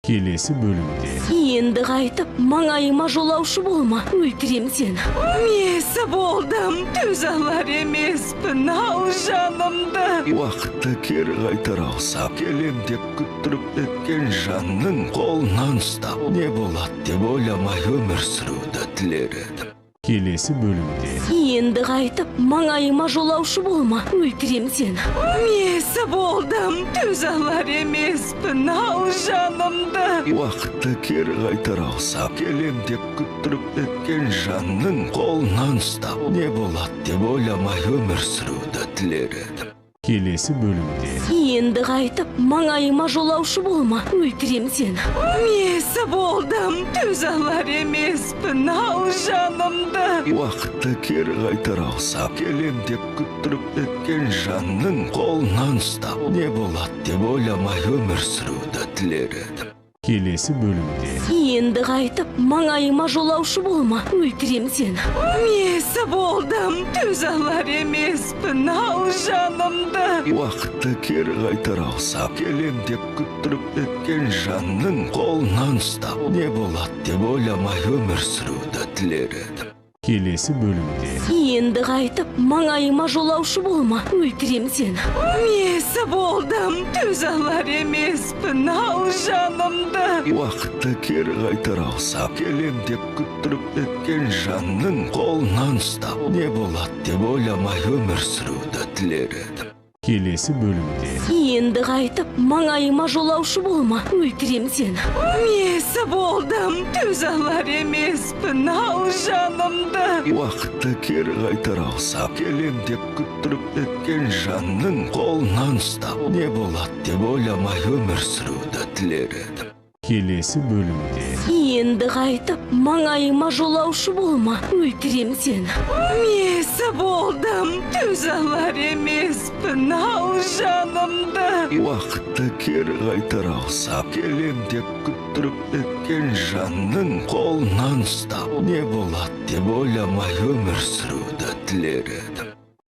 Келесі бөлімде Енді қайтып маңайыма жолаушы болма, өлтірем сені. Месі болдым, төз алар емеспін, ал жанымды. Уақытты кері қайтара алсам, келем деп күттіріп кеткен жанның қолынан ұстап, не болады деп ойламай өмір сүруді тілер едім. Келесі бөлімде Енді қайтып маңайыма жолаушы болма, өлтірем сені. Месі болдым, төз алар емеспін, ал жанымды. Уақытты кері қайтара алсам, келем деп күттіріп кеткен жанның қолынан ұстап, не болады деп ойламай өмір сүруді тілер едім. Келесі бөлімде Енді қайтып маңайыма жолаушы болма, өлтірем сені. Месі болдым, төз алар емеспін, ал жанымды. Уақытты кері қайтара алсам, келем деп күттіріп кеткен жанның қолынан ұстап, не болады деп ойламай өмір сүруді тілер едім. Келесі бөлімде Енді қайтып маңайыма жолаушы болма, өлтірем сені. Месі болдым, төз алар емеспін, ал жанымды. Уақытты кері қайтара алсам, келем деп күттіріп кеткен жанның қолынан ұстап, не болады деп ойламай өмір сүруді тілер едім. Келесі бөлімде Енді қайтып маңайыма жолаушы болма, өлтірем сені. Месі болдым, төз алар емеспін, ал жанымды. Уақытты кері қайтара алсам, келем деп күттіріп кеткен жанның қолынан ұстап, не болады деп ойламай өмір сүруді тілер едім. Келесі бөлімде Енді қайтып маңайыма жолаушы болма, өлтірем сені. Месі болдым, төз алар емеспін, ал жанымды. Уақытты кері қайтара алсам, келем деп күттіріп кеткен жанның қолынан ұстап, не болады деп ойламай өмір сүруді тілер едім. Келесі бөлімде Енді қайтып маңайыма жолаушы болма, өлтірем сені. Месі болдым, төз алар емеспін, ал жанымды. Уақытты кері қайтара алсам, келем деп күттіріп кеткен жанның қолынан ұстап, не болады деп ойламай өмір сүруді тілер едім.